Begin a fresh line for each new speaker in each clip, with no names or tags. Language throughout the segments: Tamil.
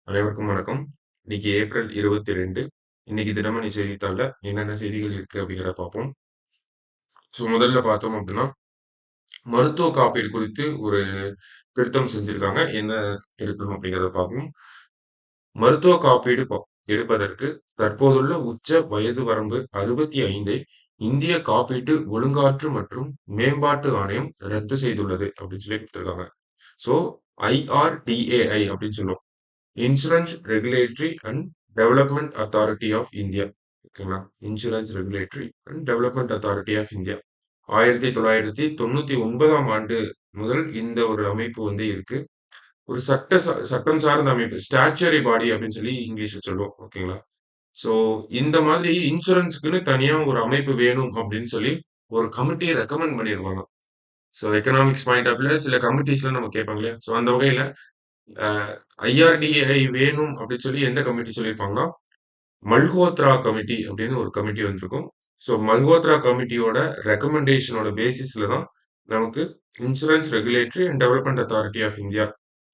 அனைவருக்கும் வணக்கம். இன்னைக்கு ஏப்ரல் 22. இன்னைக்கு தினமணி செய்தித்தாள்ல என்னென்ன செய்திகள் இருக்கு அப்படிங்கிறத பார்ப்போம். முதல்ல பார்த்தோம் அப்படின்னா, மருத்துவ காப்பீடு குறித்து ஒரு திருத்தம் செஞ்சிருக்காங்க. என்ன திருத்தம் அப்படிங்கிறத பார்ப்போம். மருத்துவ காப்பீடு எடுப்பதற்கு தற்போதுள்ள உச்ச வயது வரம்பு 65ஐ இந்திய காப்பீட்டு ஒழுங்காற்று மற்றும் மேம்பாட்டு ஆணையம் ரத்து செய்துள்ளது அப்படின்னு சொல்லி குடுத்திருக்காங்க. ஸோ IRDAI அப்படின்னு சொல்லுவோம். Insurance regulatory and development authority of India. ஓகேங்களா? Insurance regulatory and development authority of India. 1999ஆம் ஆண்டு முதல் இந்த ஒரு அமைப்பு வந்து இருக்கு. ஒரு சட்டம் சார்ந்த அமைப்பு. ஸ்டாச்சுவரி பாடி அப்படின்னு சொல்லி இங்கிலீஷ்ல சொல்லுவோம். ஓகேங்களா? ஸோ இந்த மாதிரி இன்சூரன்ஸ்க்குன்னு தனியா ஒரு அமைப்பு வேணும் அப்படின்னு சொல்லி ஒரு கமிட்டிய ரெக்கமெண்ட் பண்ணிருவாங்க. ஸோ எக்கனாமிக்ஸ் பாயிண்ட் ஆஃப் வியூல சில கமிட்டீஸ்லாம் நம்ம கேட்பாங்க இல்லையா? ஸோ அந்த வகையில அ ஐஆர்டிஏஐ வேணும் அப்படின்னு சொல்லி எந்த கமிட்டி சொல்லியிருப்பாங்கன்னா, மல்ஹோத்ரா கமிட்டி அப்படின்னு ஒரு கமிட்டி வந்திருக்கும். ஸோ மல்ஹோத்ரா கமிட்டியோட ரெக்கமெண்டேஷனோட பேசிஸ்ல தான் நமக்கு insurance regulatory and development authority of India,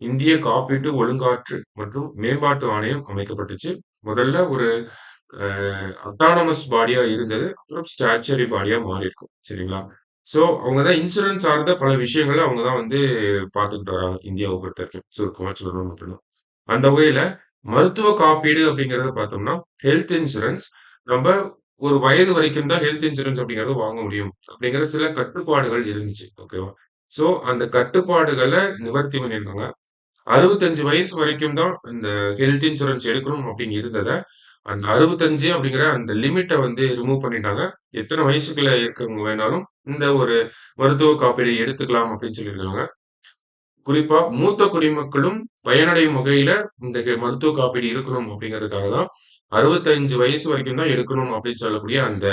இந்திய காப்பீட்டு ஒழுங்காற்று மற்றும் மேம்பாட்டு ஆணையம் அமைக்கப்பட்டுச்சு. முதல்ல ஒரு அ அட்டானமஸ் பாடியா இருந்தது. அப்புறம் ஸ்டாச்சுவரி பாடியா மாறியிருக்கும். சரிங்களா? ஸோ அவங்க தான் இன்சூரன்ஸ் சார்ந்த பல விஷயங்கள அவங்க தான் வந்து பார்த்துக்கிட்டு வராங்க. இந்தியாவ பொறுத்தவரைக்கும். சுருக்கமா சொல்லணும் அப்படின்னா. அந்த வகையில மருத்துவ காப்பீடு அப்படிங்கிறத பார்த்தோம்னா, ஹெல்த் இன்சூரன்ஸ் நம்ப ஒரு வயது வரைக்கும் தான் ஹெல்த் இன்சூரன்ஸ் அப்படிங்கிறத வாங்க முடியும். அப்படிங்கிற சில கட்டுப்பாடுகள் இருந்துச்சு. ஓகேவா? ஸோ அந்த கட்டுப்பாடுகள நிவர்த்தி பண்ணியிருக்காங்க. 65 வயசு வரைக்கும் தான் இந்த ஹெல்த் இன்சூரன்ஸ் எடுக்கணும் அப்படின்னு இருந்தத, அந்த 65 அப்படிங்கிற அந்த லிமிட்ட வந்து ரிமூவ் பண்ணிட்டாங்க. எத்தன வயசுக்குள்ள இருக்கவங்க வேணாலும் இந்த ஒரு மருத்துவ காப்பீடு எடுத்துக்கலாம் அப்படின்னு சொல்லியிருக்காங்க. குறிப்பா மூத்த குடிமக்களும் பயனடையும் வகையில இந்த மருத்துவ காப்பீடு இருக்கணும் அப்படிங்கிறதுக்காக தான் 65 வயசு வரைக்கும் தான் எடுக்கணும் அப்படின்னு சொல்லக்கூடிய அந்த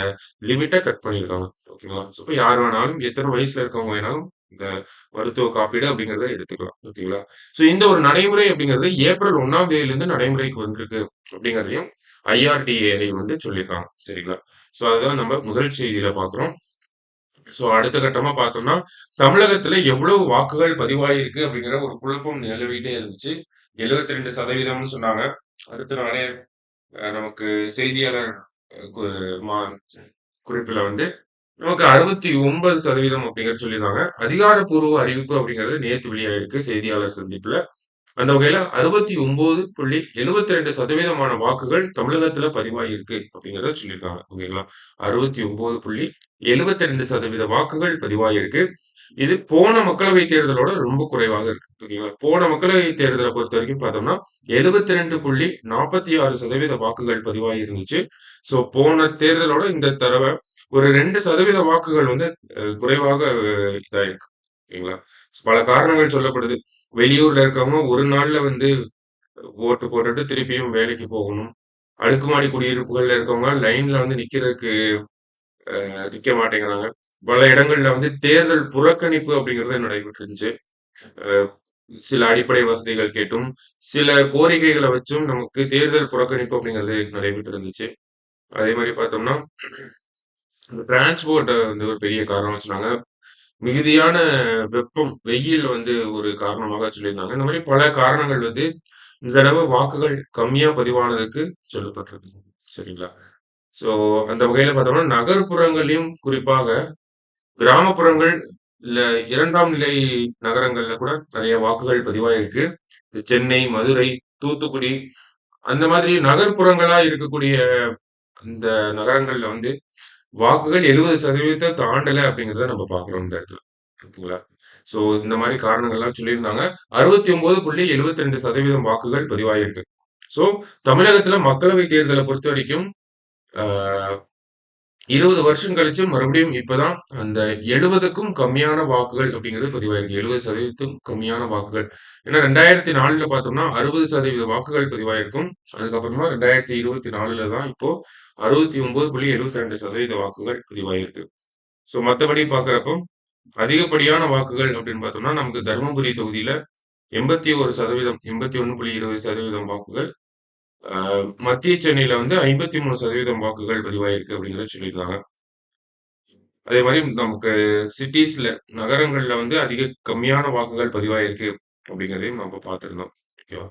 லிமிட்ட கட் பண்ணியிருக்காங்க. ஓகேங்களா? ஸோ இப்ப யார் வேணாலும் எத்தன வயசுல இருக்கவங்க வேணாலும் இந்த மருத்துவ காப்பீடு அப்படிங்கிறத எடுத்துக்கலாம். ஓகேங்களா? ஸோ இந்த ஒரு நடைமுறை அப்படிங்கிறது ஏப்ரல் 1ஆம் தேதியிலிருந்து நடைமுறைக்கு வந்திருக்கு அப்படிங்கிறதையும் ஐஆர்டிஏஐ வந்து சொல்லியிருக்காங்க. சரிங்களா? ஸோ அதுதான் நம்ம முதல் செய்தியில பார்க்கிறோம். ஸோ அடுத்த கட்டமா பார்த்தோம்னா, தமிழகத்துல எவ்வளவு வாக்குகள் பதிவாயிருக்கு அப்படிங்கிற ஒரு குழப்பம் நிலவிட்டே இருந்துச்சு. 72%ன்னு சொன்னாங்க. அடுத்த நாளே நமக்கு செய்தியாளர் அ கு மா குறிப்புல வந்து நமக்கு 69% அப்படிங்கிறது சொல்லியிருந்தாங்க. அதிகாரப்பூர்வ அறிவிப்பு அப்படிங்கிறது நேத்து வெளியாயிருக்கு செய்தியாளர் சந்திப்புல. அந்த வகையில 69.72% வாக்குகள் தமிழகத்துல பதிவாகியிருக்கு அப்படிங்கிறத சொல்லியிருக்காங்க. ஓகேங்களா? 69.72% வாக்குகள் பதிவாகியிருக்கு. இது போன மக்களவைத் தேர்தலோட ரொம்ப குறைவாக இருக்கு. ஓகேங்களா? போன மக்களவைத் தேர்தல பொறுத்தவரைக்கும் பார்த்தோம்னா, 72.46% வாக்குகள் பதிவாகி இருந்துச்சு. ஸோ போன தேர்தலோட இந்த தடவ ஒரு 2% வாக்குகள் வந்து குறைவாக இதாயிருக்கு. ஓகேங்களா? பல காரணங்கள் சொல்லப்படுது. வெளியூர்ல இருக்கவங்க ஒரு நாள்ல வந்து ஓட்டு போட்டுட்டு திருப்பியும் வேலைக்கு போகணும். அடுக்குமாடி குடியிருப்புகள்ல இருக்கவங்க லைன்ல வந்து நிக்க மாட்டேங்கிறாங்க. பல இடங்கள்ல வந்து தேர்தல் புறக்கணிப்பு அப்படிங்கிறது நடைபெற்று இருந்துச்சு. அ சில அடிப்படை வசதிகள் கேட்டும், சில கோரிக்கைகள வச்சும் நமக்கு தேர்தல் புறக்கணிப்பு அப்படிங்கிறது நடைபெற்று இருந்துச்சு. அதே மாரி பார்த்தோம்னா, இந்த டிரான்ஸ்போர்ட்ட வந்து ஒரு பெரிய காரணமா சொன்னாங்க. மிகுதியான வெப்பம், வெயில் வந்து ஒரு காரணமாக சொல்லியிருந்தாங்க. இந்த மாரி பல காரணங்கள் வந்து இந்த தடவ வாக்குகள் கம்மியா பதிவானதுக்கு சொல்லப்பட்டிருக்கு. சரிங்களா? ஸோ அந்த வகையில பார்த்தோம்னா, நகர்ப்புறங்களையும் குறிப்பாக கிராமப்புறங்கள், இல்ல 2ஆம் நிலை நகரங்கள்ல கூட நெறைய வாக்குகள் பதிவாயிருக்கு. சென்னை, மதுரை, தூத்துக்குடி அந்த மாதிரி நகர்ப்புறங்களா இருக்கக்கூடிய இந்த நகரங்கள்ல வந்து வாக்குகள் 70% தாண்டல அப்படிங்கிறத நம்ம பார்க்கிறோம் இந்த இடத்துல. ஓகேங்களா? ஸோ இந்த மாரி காரணங்கள்லாம் சொல்லியிருந்தாங்க. 69.72% வாக்குகள் பதிவாயிருக்கு. ஸோ தமிழகத்துல மக்களவை தேர்தல பொறுத்தவரைக்கும், ஆ 20 வருஷம் கழிச்சு மறுபடியும் இப்பதான் அந்த 70க்கும் கம்மியான வாக்குகள் அப்படிங்கிறது பதிவாயிருக்கு. 70% கம்மியான வாக்குகள். ஏன்னா 2004ல பார்த்தோம்னா 60% வாக்குகள் பதிவாயிருக்கும். அதுக்கப்புறமா 2024ல தான் இப்போ 69.72% வாக்குகள் பதிவாயிருக்கு. ஸோ மத்தபடி பார்க்கிறப்போ, அதிகப்படியான வாக்குகள் அப்படின்னு பார்த்தோம்னா, நமக்கு தருமபுரி தொகுதியில 81% 81.20% வாக்குகள். அ மத்திய சென்னையில வந்து 53% வாக்குகள் பதிவாயிருக்கு அப்படிங்கிறத சொல்லியிருக்காங்க. அதே மாரி நமக்கு சிட்டீஸ்ல, நகரங்கள்ல வந்து கம்மியான வாக்குகள் பதிவாயிருக்கு அப்படிங்கிறதையும் நம்ம பார்த்திருந்தோம். ஓகேவா?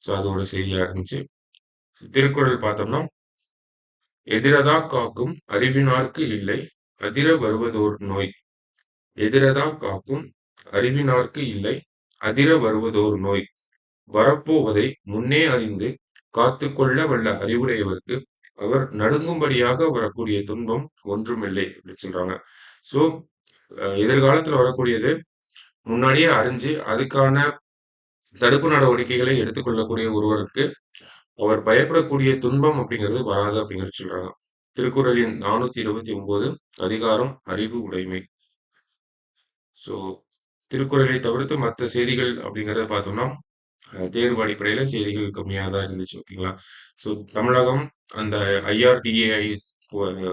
ஸோ அது ஒரு செய்தியா இருந்துச்சு. திருக்குறள் பார்த்தோம்னா, "எதிரதா காக்கும் அறிவினார்க்கு இல்லை, அதிர வருவதோர் நோய்." எதிரதா காக்கும் அறிவினார்க்கு இல்லை, அதிர வருவதோர் நோய். வரப்போவதை முன்னே அறிந்து காத்துக் கொள்ள வல்ல அறிவுடையவர்க்கு, அவர் நடுங்கும்படியாக வரக்கூடிய துன்பம் ஒன்றுமில்லை அப்படின்னு சொல்றாங்க. ஸோ, எதிர்காலத்துல வரக்கூடியது முன்னாடியே அறிஞ்சு, அதுக்கான தடுப்பு நடவடிக்கைகளை எடுத்துக்கொள்ளக்கூடிய ஒருவருக்கு, அவர் பயப்படக்கூடிய துன்பம் அப்படிங்கிறது வராது அப்படிங்கிறது சொல்றாங்க. திருக்குறள் எண் 429 அதிகாரம் அறிவு உடைமை. ஸோ, திருக்குறளை தவிர்த்து மத்த செய்திகள் அப்படிங்கிறத பார்த்தோம்னா, தேர்வு அடிப்படையில செய்திகள் கம்மியா தான் இருந்துச்சு. ஓகேங்களா? ஸோ, தமிழகம் அந்த ஐஆர்டிஏஐ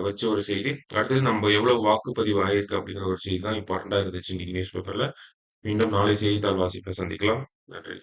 வச்ச ஒரு செய்தி. அடுத்தது நம்ம எவ்வளவு வாக்குப்பதிவு ஆயிருக்கு அப்படிங்கிற ஒரு செய்தி தான் இம்பார்ட்டன்ட்டா இருந்துச்சு இன்னைக்கு நியூஸ் பேப்பர்ல. மீண்டும் நாளை செய்தித்தாள் வாசிப்ப சந்திக்கலாம். நன்றி.